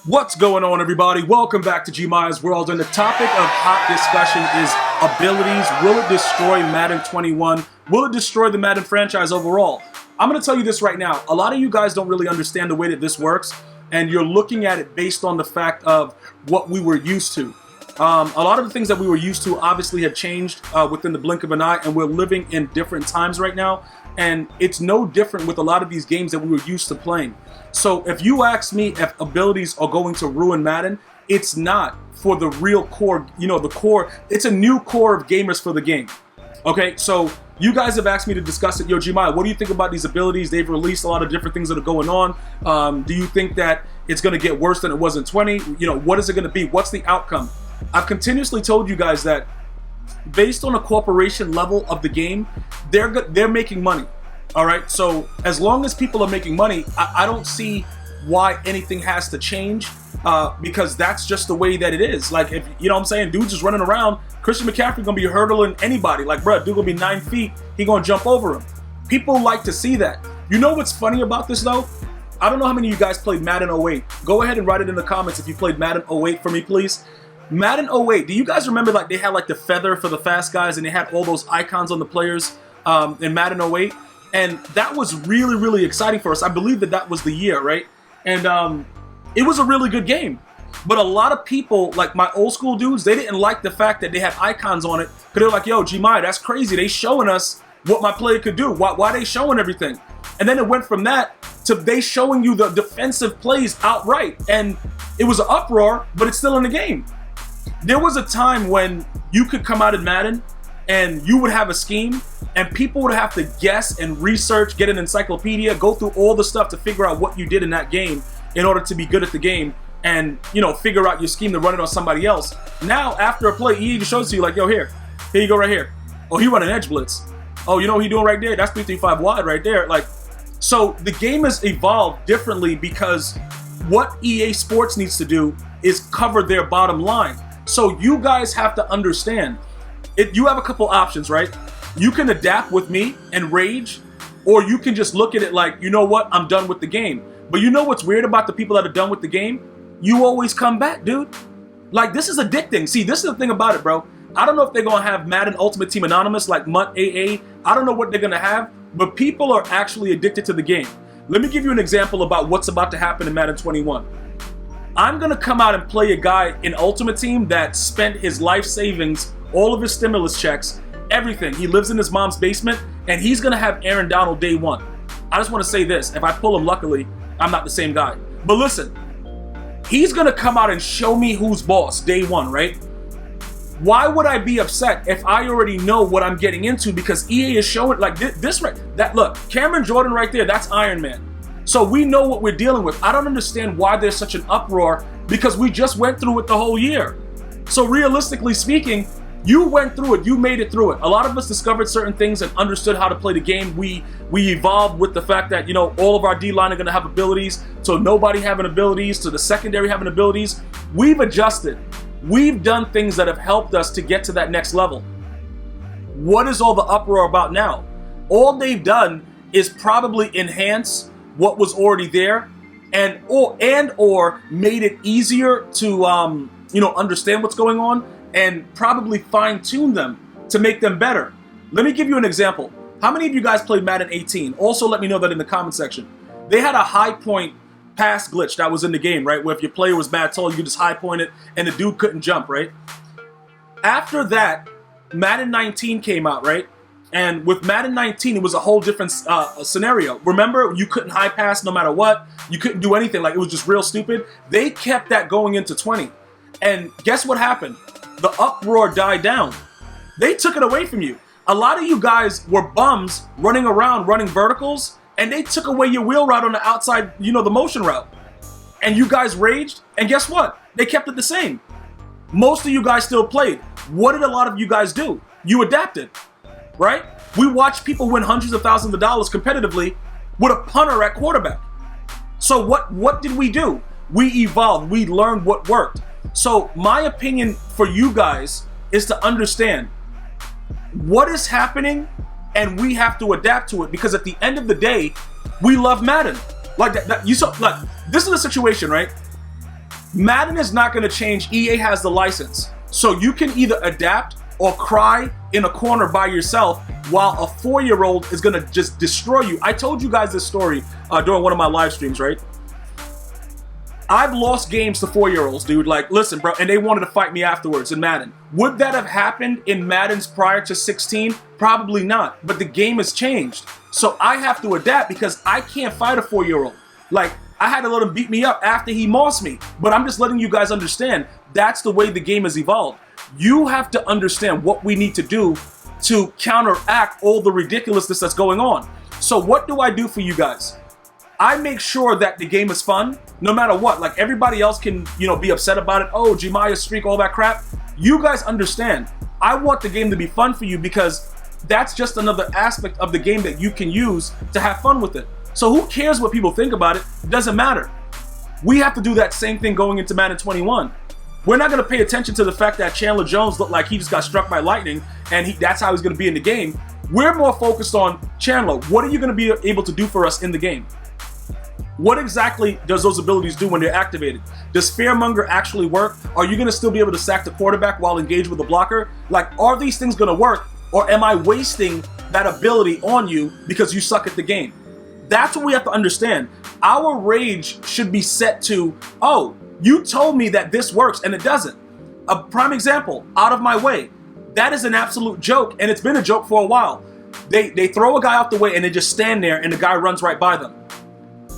What's going on, everybody? Welcome back to GmiasWorld, and the topic of hot discussion is abilities. Will it destroy Madden 21? Will it destroy the Madden franchise overall? I'm going to tell you this right now. A lot of you guys don't really understand the way that this works, and you're looking at it based on the fact of what we were used to. A lot of the things that we were used to obviously have changed within the blink of an eye, and we're living in different times right now, and it's no different with a lot of these games that we were used to playing. So if you ask me if abilities are going to ruin Madden, it's not for the real core, the core. It's a new core of gamers for the game. Okay, so you guys have asked me to discuss it. Yo, Gmias, what do you think about these abilities? They've released a lot of different things that are going on. Do you think that it's going to get worse than it was in 20? What is it going to be? What's the outcome? I've continuously told you guys that based on a corporation level of the game, they're making money. All right, so as long as people are making money, I don't see why anything has to change because that's just the way that it is. Like, if you know what I'm saying, dude's just running around, Christian McCaffrey gonna be hurdling anybody. Like, bruh, dude gonna be 9 feet, he gonna jump over him. People like to see that. You know what's funny about this though? I don't know how many of you guys played Madden 08. Go ahead and write it in the comments if you played Madden 08 for me, please. Madden 08, do you guys remember like they had like the feather for the fast guys and they had all those icons on the players in Madden 08? And that was really, really exciting for us. I believe that was the year, right? And it was a really good game. But a lot of people, like my old school dudes, they didn't like the fact that they had icons on it. Because they were like, yo, Gmias, that's crazy. They showing us what my player could do. Why they showing everything? And then it went from that to they showing you the defensive plays outright. And it was an uproar, but it's still in the game. There was a time when you could come out in Madden and you would have a scheme and people would have to guess and research, get an encyclopedia, go through all the stuff to figure out what you did in that game in order to be good at the game and, figure out your scheme to run it on somebody else. Now, after a play, EA just shows to you like, yo, here you go right here. Oh, he run an edge blitz. Oh, you know what he doing right there? That's 335 wide right there. Like, so the game has evolved differently because what EA Sports needs to do is cover their bottom line. So you guys have to understand, you have a couple options, right? You can adapt with me and rage, or you can just look at it like, you know what, I'm done with the game. But you know what's weird about the people that are done with the game? You always come back, dude. Like, this is addicting. See, this is the thing about it, bro. I don't know if they're going to have Madden Ultimate Team Anonymous like MUT AA. I don't know what they're going to have, but people are actually addicted to the game. Let me give you an example about what's about to happen in Madden 21. I'm going to come out and play a guy in Ultimate Team that spent his life savings, all of his stimulus checks, everything. He lives in his mom's basement, and he's going to have Aaron Donald day one. I just want to say this. If I pull him, luckily, I'm not the same guy. But listen, he's going to come out and show me who's boss day one, right? Why would I be upset if I already know what I'm getting into? Because EA is showing, like this right, that look, Cameron Jordan right there, that's Iron Man. So we know what we're dealing with. I don't understand why there's such an uproar because we just went through it the whole year. So realistically speaking, you went through it, you made it through it. A lot of us discovered certain things and understood how to play the game. We evolved with the fact that, all of our D-line are going to have abilities, so nobody having abilities, to the secondary having abilities. We've adjusted. We've done things that have helped us to get to that next level. What is all the uproar about now? All they've done is probably enhance what was already there and or made it easier to understand what's going on and probably fine-tune them to make them better. Let me give you an example. How many of you guys played Madden 18? Also let me know that in the comment section. They had a high point pass glitch that was in the game, right? Where if your player was bad tall, you could just high point it and the dude couldn't jump, right? After that, Madden 19 came out, right? And with Madden 19, it was a whole different scenario. Remember, you couldn't high pass no matter what. You couldn't do anything. Like, it was just real stupid. They kept that going into 20. And guess what happened? The uproar died down. They took it away from you. A lot of you guys were bums running around, running verticals, and they took away your wheel route on the outside, the motion route. And you guys raged, and guess what? They kept it the same. Most of you guys still played. What did a lot of you guys do? You adapted. Right? We watched people win hundreds of thousands of dollars competitively with a punter at quarterback. So what did we do? We evolved. We learned what worked. So my opinion for you guys is to understand what is happening and we have to adapt to it because at the end of the day, we love Madden. Like that you saw, like this is a situation, right? Madden is not going to change. EA has the license. So you can either adapt or cry in a corner by yourself while a 4-year-old is going to just destroy you. I told you guys this story during one of my live streams, right? I've lost games to 4-year-olds, dude. Like, listen, bro, and they wanted to fight me afterwards in Madden. Would that have happened in Maddens prior to 16? Probably not, but the game has changed. So I have to adapt because I can't fight a 4-year-old. Like, I had to let him beat me up after he mossed me. But I'm just letting you guys understand that's the way the game has evolved. You have to understand what we need to do to counteract all the ridiculousness that's going on. So what do I do for you guys? I make sure that the game is fun, no matter what. Like, everybody else can, you know, be upset about it. Oh, Gmias streak, all that crap. You guys understand. I want the game to be fun for you because that's just another aspect of the game that you can use to have fun with it. So who cares what people think about it? It doesn't matter. We have to do that same thing going into Madden 21. We're not going to pay attention to the fact that Chandler Jones looked like he just got struck by lightning and that's how he's going to be in the game. We're more focused on, Chandler, what are you going to be able to do for us in the game? What exactly does those abilities do when they're activated? Does Fearmonger actually work? Are you going to still be able to sack the quarterback while engaged with the blocker? Like, are these things going to work, or am I wasting that ability on you because you suck at the game? That's what we have to understand. Our rage should be set to, oh, you told me that this works and it doesn't. A prime example, Out of My Way. That is an absolute joke, and it's been a joke for a while. They throw a guy out the way and they just stand there and the guy runs right by them.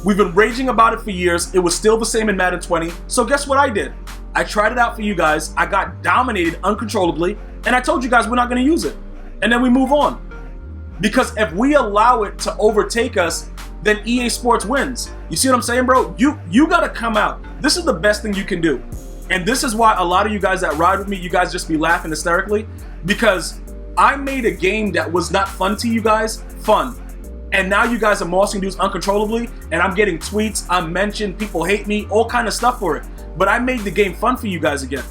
We've been raging about it for years. It was still the same in Madden 20. So guess what I did? I tried it out for you guys. I got dominated uncontrollably, and I told you guys we're not going to use it. And then we move on. Because if we allow it to overtake us, then EA Sports wins. You see what I'm saying, bro? You got to come out. This is the best thing you can do. And this is why a lot of you guys that ride with me, you guys just be laughing hysterically, because I made a game that was not fun to you guys, fun. And now you guys are mossing dudes uncontrollably, and I'm getting tweets, I'm mentioned, people hate me, all kind of stuff for it. But I made the game fun for you guys again.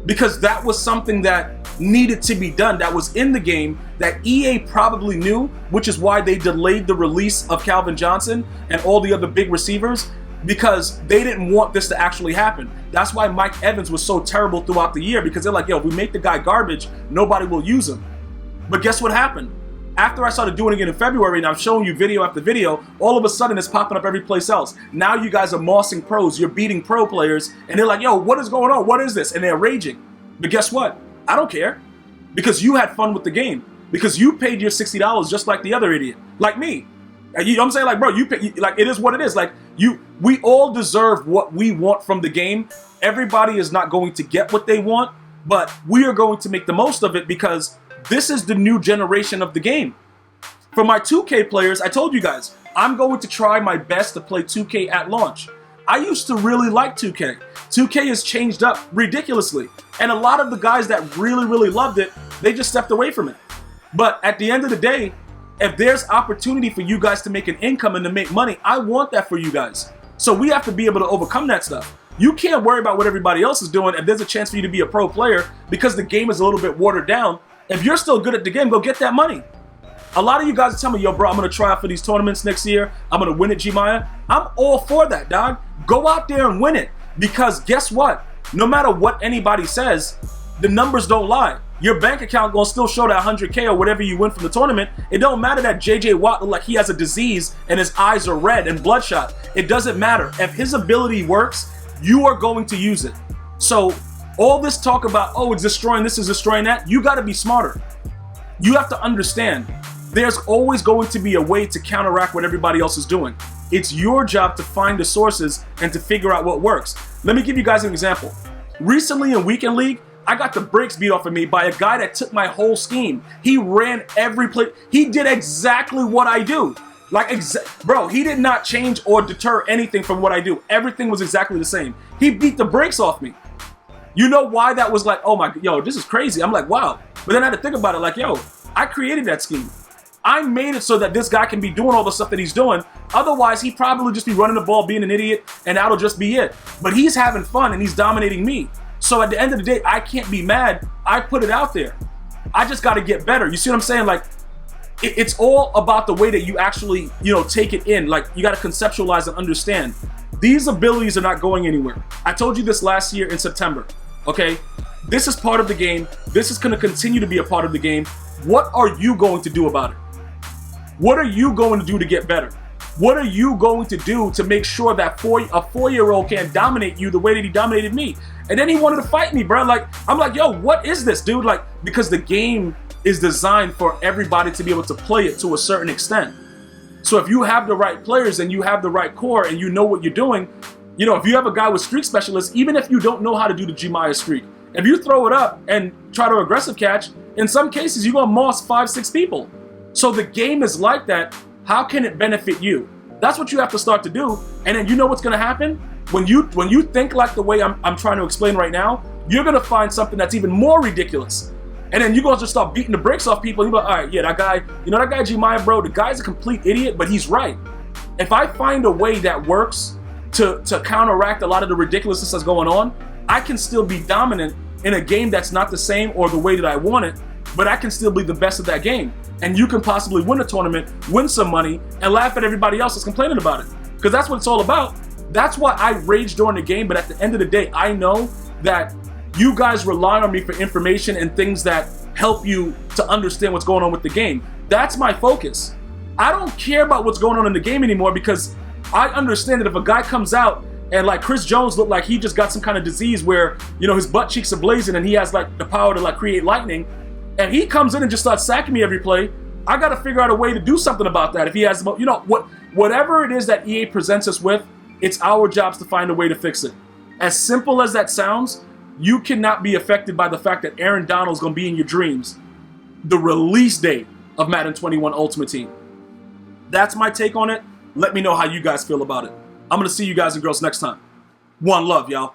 Because that was something that needed to be done, that was in the game, that EA probably knew, which is why they delayed the release of Calvin Johnson and all the other big receivers, because they didn't want this to actually happen. That's why Mike Evans was so terrible throughout the year, because they're like, yo, if we make the guy garbage, nobody will use him. But guess what happened? After I started doing it in February and I'm showing you video after video, all of a sudden it's popping up every place else. Now you guys are mossing pros, you're beating pro players, and they're like, yo, what is going on? What is this? And they're raging. But guess what? I don't care. Because you had fun with the game. Because you paid your $60 just like the other idiot. Like me. You know what I'm saying? Like, bro, like, it is what it is. Like, we all deserve what we want from the game. Everybody is not going to get what they want, but we are going to make the most of it because this is the new generation of the game. For my 2K players, I told you guys, I'm going to try my best to play 2K at launch. I used to really like 2K. 2K has changed up ridiculously. And a lot of the guys that really, really loved it, they just stepped away from it. But at the end of the day, if there's opportunity for you guys to make an income and to make money, I want that for you guys. So we have to be able to overcome that stuff. You can't worry about what everybody else is doing if there's a chance for you to be a pro player because the game is a little bit watered down. If you're still good at the game, go get that money. A lot of you guys tell me, yo, bro, I'm going to try out for these tournaments next year. I'm going to win it, Gmia. I'm all for that, dog. Go out there and win it. Because guess what? No matter what anybody says, the numbers don't lie. Your bank account going to still show that 100K or whatever you win from the tournament. It don't matter that JJ Watt look like he has a disease and his eyes are red and bloodshot. It doesn't matter. If his ability works, you are going to use it. So all this talk about, oh, it's destroying this, is destroying that, you got to be smarter. You have to understand, there's always going to be a way to counteract what everybody else is doing. It's your job to find the sources and to figure out what works. Let me give you guys an example. Recently in Weekend League, I got the brakes beat off of me by a guy that took my whole scheme. He ran every play. He did exactly what I do. Like, bro, he did not change or deter anything from what I do. Everything was exactly the same. He beat the brakes off me. You know why that was like, oh my, yo, this is crazy. I'm like, wow. But then I had to think about it like, yo, I created that scheme. I made it so that this guy can be doing all the stuff that he's doing. Otherwise, he'd probably just be running the ball, being an idiot, and that'll just be it. But he's having fun and he's dominating me. So at the end of the day, I can't be mad. I put it out there. I just got to get better. You see what I'm saying? Like, It's all about the way that you actually, take it in. Like, you got to conceptualize and understand. These abilities are not going anywhere. I told you this last year in September, okay? This is part of the game. This is going to continue to be a part of the game. What are you going to do about it? What are you going to do to get better? What are you going to do to make sure that a 4-year-old can't dominate you the way that he dominated me? And then he wanted to fight me, bro. Like, I'm like, yo, what is this, dude? Like, because the game is designed for everybody to be able to play it to a certain extent. So if you have the right players and you have the right core and you know what you're doing, if you have a guy with streak specialists, even if you don't know how to do the Gmia streak, if you throw it up and try to aggressive catch, in some cases you're gonna moss 5-6 people. So the game is like that. How can it benefit you? That's what you have to start to do. And then you know what's gonna happen? When you think like the way I'm trying to explain right now, you're gonna find something that's even more ridiculous. And then you're gonna just start beating the brakes off people. And you're like, all right, yeah, that guy, that guy Gmia, bro, the guy's a complete idiot, but he's right. If I find a way that works to counteract a lot of the ridiculousness that's going on, I can still be dominant in a game that's not the same or the way that I want it, but I can still be the best at that game. And you can possibly win a tournament, win some money, and laugh at everybody else that's complaining about it. Because that's what it's all about. That's why I rage during the game, but at the end of the day, I know that you guys rely on me for information and things that help you to understand what's going on with the game. That's my focus. I don't care about what's going on in the game anymore, because I understand that if a guy comes out and like Chris Jones looked like he just got some kind of disease where, his butt cheeks are blazing and he has like the power to like create lightning, and he comes in and just starts sacking me every play, I got to figure out a way to do something about that. If he has, whatever it is that EA presents us with, it's our jobs to find a way to fix it. As simple as that sounds, you cannot be affected by the fact that Aaron Donald's going to be in your dreams the release date of Madden 21 Ultimate Team. That's my take on it. Let me know how you guys feel about it. I'm going to see you guys and girls next time. One love, y'all.